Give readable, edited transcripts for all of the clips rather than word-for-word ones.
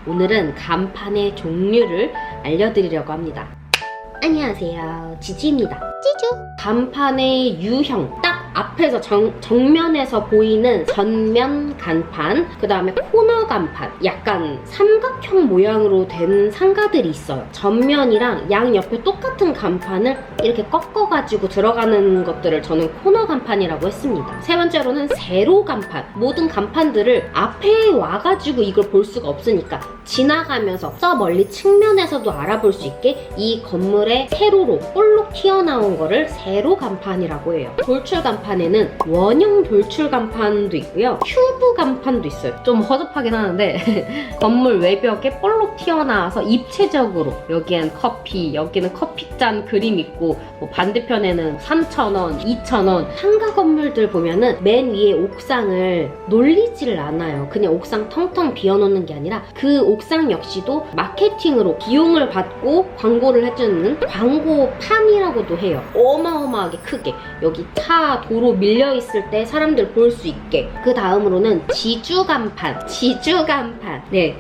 오늘은 간판의 종류를 알려드리려고 합니다. 안녕하세요, 지지입니다. 지주! 간판의 유형, 딱 앞에서 정면에서 보이는 전면 간판, 그 다음에 코너 간판, 약간 삼각형 모양으로 된 상가들이 있어요. 전면이랑 양옆에 똑같은 간판을 이렇게 꺾어가지고 들어가는 것들을 저는 코너 간판이라고 했습니다. 세 번째로는 세로 간판. 모든 간판들을 앞에 와가지고 이걸 볼 수가 없으니까 지나가면서 저 멀리 측면에서도 알아볼 수 있게 이 건물의 세로로 볼록 튀어나온 거를 세로 간판이라고 해요. 돌출 간판에는 원형 돌출 간판도 있고요, 큐브 간판도 있어요. 좀 허접하긴 하는데 건물 외벽에 볼록 튀어나와서 입체적으로 여기엔 커피, 여기는 커피잔 그림 있고, 뭐 반대편에는 3,000원, 2,000원. 상가 건물들 보면은 맨 위에 옥상을 놀리지를 않아요. 그냥 옥상 텅텅 비워놓는 게 아니라 그 옥상 역시도 마케팅으로 비용을 받고 광고를 해주는 광고판이라고도 해요. 어마어마하게 크게 여기 차 도로 밀려있을 때 사람들 볼 수 있게. 그 다음으로는 지주간판. 지주간판. 네,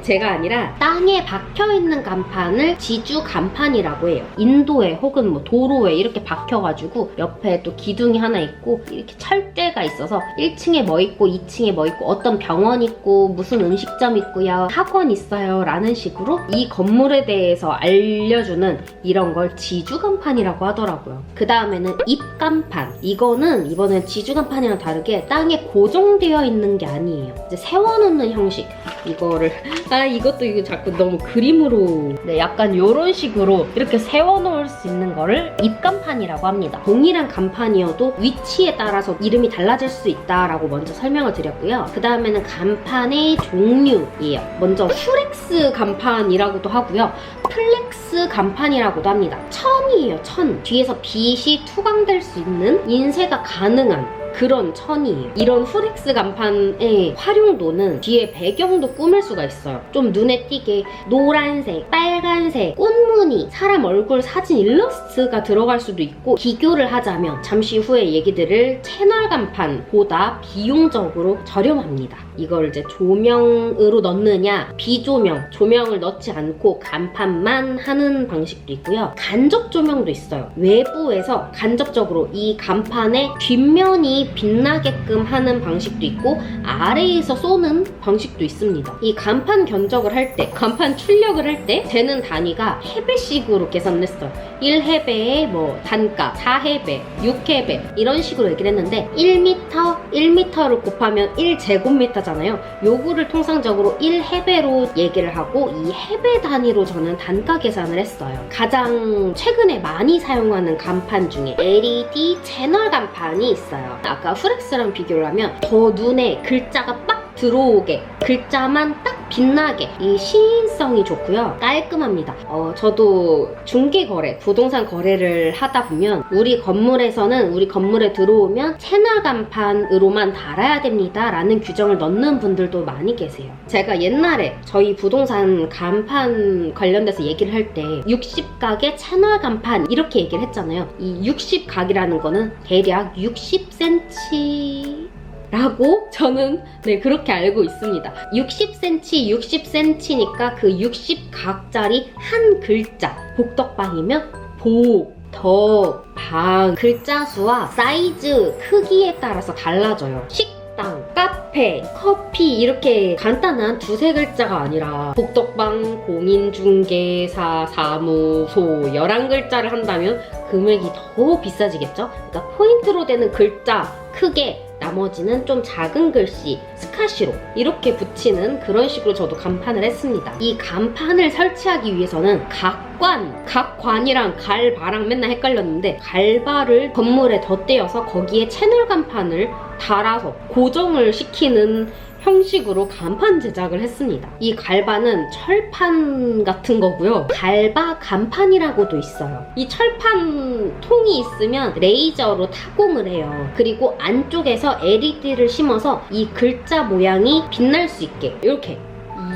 제가 아니라 땅에 박혀있는 간판을 지주간판이라고 해요. 인도에 혹은 뭐 도로에 이렇게 박혀가지고 옆에 또 기둥이 하나 있고 이렇게 철대가 있어서 1층에 뭐 있고 2층에 뭐 있고 어떤 병원 있고 무슨 음식점 있고요, 학원 있어요 라는 식으로 이 건물에 대해서 알려주는 이런 걸 지주간판이라고 하더라고요. 그 다음에는 입간판. 이거는 이번엔 지주간판이랑 다르게 땅에 고정되어 있는 게 아니에요. 이제 세워놓는 형식. 이거를 이거 자꾸 너무 그림으로, 네, 약간 요런 식으로 이렇게 세워놓을 수 있는 거를 입간판이라고 합니다. 동일한 간판이어도 위치에 따라서 이름이 달라질 수 있다라고 먼저 설명을 드렸고요. 그 다음에는 간판의 종류예요. 먼저 슈렉스 간판이라고도 하고요, 플렉스 간판이라고도 합니다. 천이에요, 천. 뒤에서 빛이 투광될 수 있는, 인쇄가 가능한 그런 천이에요. 이런 후렉스 간판의 활용도는 뒤에 배경도 꾸밀 수가 있어요. 좀 눈에 띄게 노란색, 빨간색, 꽃무늬, 사람 얼굴 사진 일러스트가 들어갈 수도 있고, 비교를 하자면 잠시 후에 얘기 드릴 채널 간판보다 비용적으로 저렴합니다. 이걸 이제 조명으로 넣느냐, 비조명, 조명을 넣지 않고 간판만 하는 방식도 있고요. 간접 조명도 있어요. 외부에서 간접적으로 이 간판의 뒷면이 빛나게끔 하는 방식도 있고, 아래에서 쏘는 방식도 있습니다. 이 간판 견적을 할 때, 간판 출력을 할 때 되는 단위가 해배식으로 계산을 했어요. 1해배의 뭐 단가, 4해배, 6해배 이런 식으로 얘기를 했는데, 1m를 곱하면 1제곱미터잖아요. 요거를 통상적으로 1해배로 얘기를 하고, 이 해배 단위로 저는 단가 계산을 했어요. 가장 최근에 많이 사용하는 간판 중에 LED 채널 간판이 있어요. 아까 후렉스랑 비교를 하면 더 눈에 글자가 빡 들어오게, 글자만 딱 빛나게, 이 시인성이 좋고요, 깔끔합니다. 저도 중개거래, 부동산 거래를 하다 보면 우리 건물에서는 우리 건물에 들어오면 채널 간판으로만 달아야 됩니다 라는 규정을 넣는 분들도 많이 계세요. 제가 옛날에 저희 부동산 간판 관련돼서 얘기를 할 때 60각의 채널 간판 이렇게 얘기를 했잖아요. 이 60각이라는 거는 대략 60cm 라고 저는 그렇게 알고 있습니다. 60cm니까 그 60각짜리 한 글자, 복덕방이면 복, 덕, 방, 글자 수와 사이즈, 크기에 따라서 달라져요. 식당, 카페, 커피 이렇게 간단한 두세 글자가 아니라 복덕방, 공인중개사, 사무소 11글자를 한다면 금액이 더 비싸지겠죠? 그러니까 포인트로 되는 글자 크게, 나머지는 좀 작은 글씨, 스카시로 이렇게 붙이는 그런 식으로 저도 간판을 했습니다. 이 간판을 설치하기 위해서는 각관이랑 갈바랑 맨날 헷갈렸는데, 갈바를 건물에 덧대어서 거기에 채널 간판을 달아서 고정을 시키는 형식으로 간판 제작을 했습니다. 이 갈바는 철판 같은 거고요, 갈바 간판이라고도 있어요. 이 철판 통이 있으면 레이저로 타공을 해요. 그리고 안쪽에서 LED를 심어서 이 글자 모양이 빛날 수 있게 이렇게,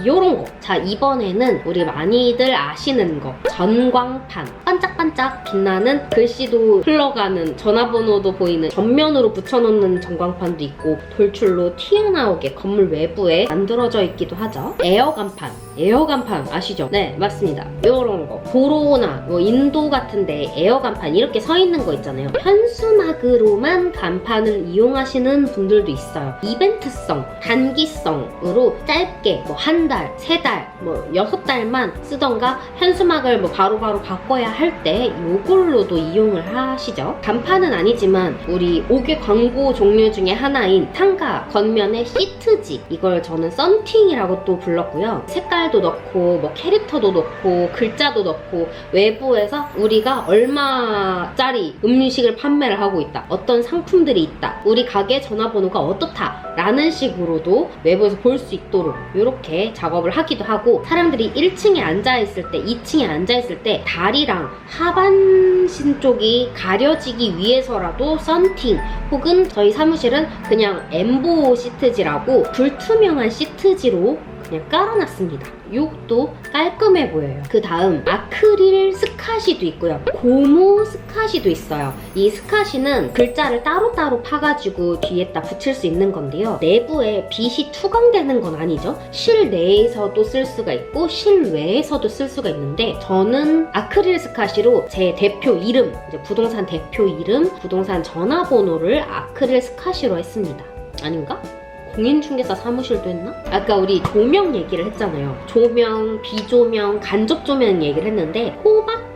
요런 거. 자, 이번에는 우리 많이들 아시는 거, 전광판. 반짝반짝 빛나는, 글씨도 흘러가는, 전화번호도 보이는 전면으로 붙여놓는 전광판도 있고, 돌출로 튀어나오게 건물 외부에 만들어져 있기도 하죠. 에어간판. 에어 간판 아시죠? 네, 맞습니다. 요런 거 도로나 뭐 인도 같은데 에어 간판 이렇게 서 있는 거 있잖아요. 현수막으로만 간판을 이용하시는 분들도 있어요. 이벤트성, 단기성으로 짧게 뭐 한 달, 세 달, 뭐 6달만 쓰던가 현수막을 뭐 바로바로 바꿔야 할 때 요걸로도 이용을 하시죠. 간판은 아니지만 우리 5개 광고 종류 중에 하나인 상가 겉면에 시트지, 이걸 저는 썬팅이라고 또 불렀고요. 색깔도 넣고 뭐 캐릭터도 넣고 글자도 넣고 외부에서 우리가 얼마짜리 음식을 판매를 하고 있다, 어떤 상품들이 있다, 우리 가게 전화번호가 어떻다 라는 식으로도 외부에서 볼 수 있도록 이렇게 작업을 하기도 하고, 사람들이 1층에 앉아있을 때 2층에 앉아있을 때 다리랑 하반신 쪽이 가려지기 위해서라도 썬팅, 혹은 저희 사무실은 그냥 엠보 시트지라고 불투명한 시트지로 그냥 깔아놨습니다. 이것도 깔끔해 보여요. 그 다음 아크릴 스카시도 있고요. 고무 스카시도 있어요. 이 스카시는 글자를 따로따로 파가지고 뒤에다 붙일 수 있는 건데요. 내부에 빛이 투광되는 건 아니죠. 실내에서도 쓸 수가 있고 실외에서도 쓸 수가 있는데, 저는 아크릴 스카시로 제 대표 이름, 이제 부동산 대표 이름, 부동산 전화번호를 아크릴 스카시로 했습니다. 아닌가? 공인중개사 사무실도 했나? 아까 우리 조명 얘기를 했잖아요. 조명, 비조명, 간접조명 얘기를 했는데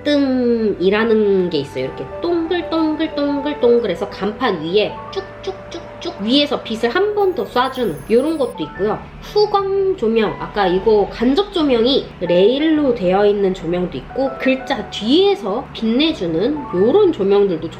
호박등이라는 게 있어요. 이렇게 동글동글동글동글해서 간판 위에 쭉쭉쭉쭉 위에서 빛을 한 번 더 쏴주는 이런 것도 있고요. 후광 조명, 아까 이거 간접 조명이 레일로 되어 있는 조명도 있고, 글자 뒤에서 빛내주는 이런 조명들도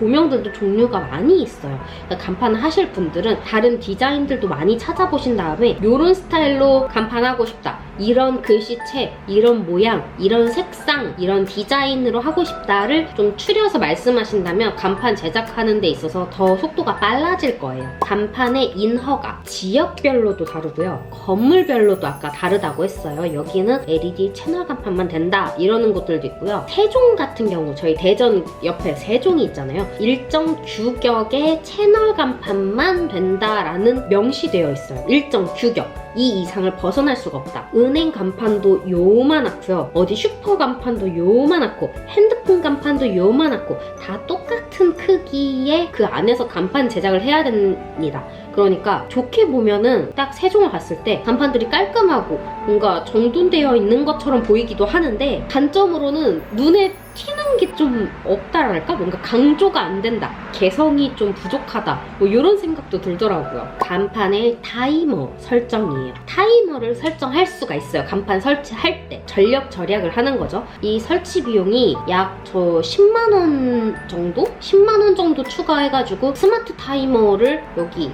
종류가 많이 있어요. 그러니까 간판 하실 분들은 다른 디자인들도 많이 찾아보신 다음에 이런 스타일로 간판하고 싶다, 이런 글씨체, 이런 모양, 이런 색상, 이런 디자인으로 하고 싶다를 좀 추려서 말씀하신다면 간판 제작하는 데 있어서 더 속도가 빨라질 거예요. 간판의 인허가 지역별로도 다르고요. 건물별로도 아까 다르다고 했어요. 여기는 LED 채널 간판만 된다 이러는 곳들도 있고요. 세종 같은 경우, 저희 대전 옆에 세종이 있잖아요. 일정 규격의 채널 간판만 된다라는 명시되어 있어요. 일정 규격. 이 이상을 벗어날 수가 없다. 은행 간판도 요만하고요. 어디 슈퍼 간판도 요만하고 핸드폰 간판도 요만하고 다 똑같은 크기의 그 안에서 간판 제작을 해야 됩니다. 그러니까 좋게 보면은 딱 세종을 갔을 때 간판들이 깔끔하고 뭔가 정돈되어 있는 것처럼 보이기도 하는데, 단점으로는 눈에 튀는 게 좀 없다랄까? 뭔가 강조가 안 된다, 개성이 좀 부족하다, 뭐 이런 생각도 들더라고요. 간판의 타이머 설정이에요. 타이머를 설정할 수가 있어요. 간판 설치할 때 전력 절약을 하는 거죠. 이 설치 비용이 약 저 10만원 정도? 10만원 정도 추가해가지고 스마트 타이머를 여기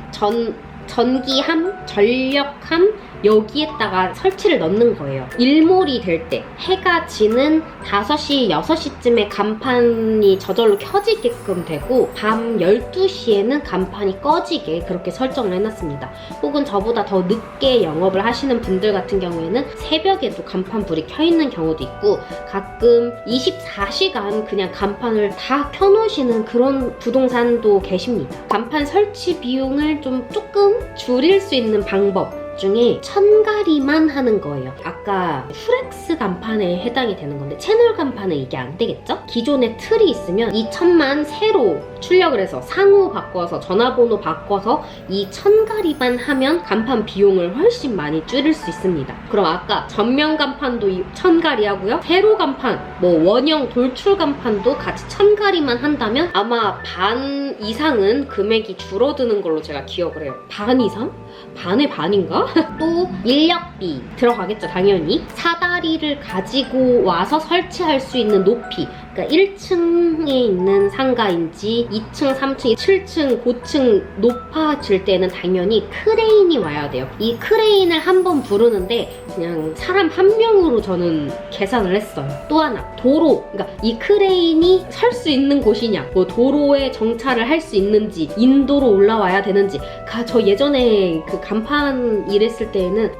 전기함, 전력함 여기에다가 설치를 넣는 거예요. 일몰이 될 때 해가 지는 5시, 6시쯤에 간판이 저절로 켜지게끔 되고, 밤 12시에는 간판이 꺼지게 그렇게 설정을 해놨습니다. 혹은 저보다 더 늦게 영업을 하시는 분들 같은 경우에는 새벽에도 간판 불이 켜있는 경우도 있고, 가끔 24시간 그냥 간판을 다 켜놓으시는 그런 부동산도 계십니다. 간판 설치 비용을 조금 줄일 수 있는 방법 중에 천가리만 하는 거예요. 아까 후렉스 간판에 해당이 되는 건데 채널 간판은 이게 안 되겠죠? 기존에 틀이 있으면 이 천만 새로 출력을 해서 상호 바꿔서 전화번호 바꿔서 이 천가리만 하면 간판 비용을 훨씬 많이 줄일 수 있습니다. 그럼 아까 전면 간판도 천가리 하고요. 세로 간판, 뭐 원형 돌출 간판도 같이 천가리만 한다면 아마 반 이상은 금액이 줄어드는 걸로 제가 기억을 해요. 반 이상? 반의 반인가? 또 인력비 들어가겠죠, 당연히. 사다리를 가지고 와서 설치할 수 있는 높이, 그러니까 1층에 있는 상가인지 2층, 3층, 7층, 고층 높아질 때는 당연히 크레인이 와야 돼요. 이 크레인을 한번 부르는데 그냥 사람 한 명으로 저는 계산을 했어요. 또 하나, 도로, 그러니까 이 크레인이 설 수 있는 곳이냐, 뭐 도로에 정차를 할 수 있는지, 인도로 올라와야 되는지. 저 예전에 그 간판 일했을 때에는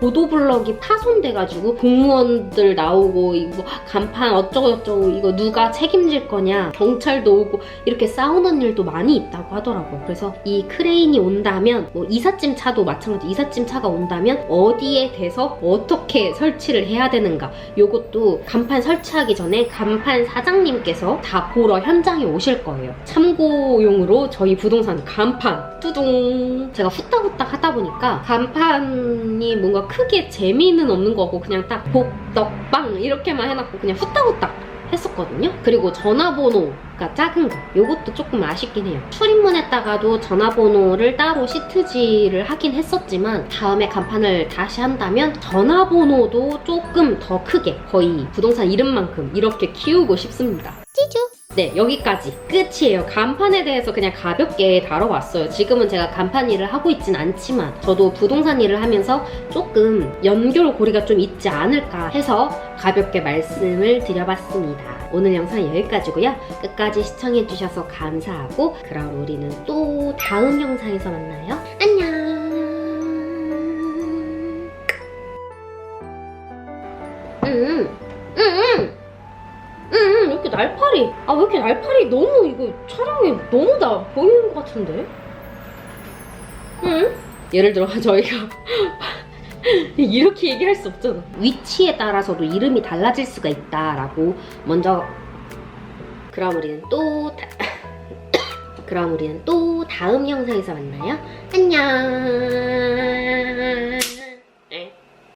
보도 블럭이 파손돼가지고 공무원들 나오고 이거 간판 어쩌고저쩌고 이거 뭐 누가 책임질 거냐, 경찰도 오고 이렇게 싸우는 일도 많이 있다고 하더라고요. 그래서 이 크레인이 온다면 뭐 이삿짐 차도 마찬가지, 이삿짐 차가 온다면 어디에 대서 어떻게 설치를 해야 되는가, 요것도 간판 설치하기 전에 간판 사장님께서 다 보러 현장에 오실 거예요. 참고용으로 저희 부동산 간판 뚜둥, 제가 후딱후딱 하다 보니까 간판이 뭔가 크게 재미는 없는 거고 그냥 딱 복덕빵 이렇게만 해놨고 그냥 후딱후딱 했었거든요. 그리고 전화번호가 작은 거, 요것도 조금 아쉽긴 해요. 출입문에다가도 전화번호를 따로 시트지를 하긴 했었지만 다음에 간판을 다시 한다면 전화번호도 조금 더 크게, 거의 부동산 이름만큼 이렇게 키우고 싶습니다. 찌쭈! 네, 여기까지 끝이에요. 간판에 대해서 그냥 가볍게 다뤄봤어요. 지금은 제가 간판 일을 하고 있진 않지만 저도 부동산 일을 하면서 조금 연결고리가 좀 있지 않을까 해서 가볍게 말씀을 드려봤습니다. 오늘 영상 여기까지고요. 끝까지 시청해주셔서 감사하고 그럼 우리는 또 다음 영상에서 만나요. 안녕. 왜 이렇게 날파리, 왜 이렇게 날파리 너무, 이거 촬영에 너무 나 보이는 것 같은데? 예를 들어 저희가 이렇게 얘기할 수 없잖아. 위치에 따라서도 이름이 달라질 수가 있다라고 먼저. 그럼 우리는 또 다음 영상에서 만나요. 안녕.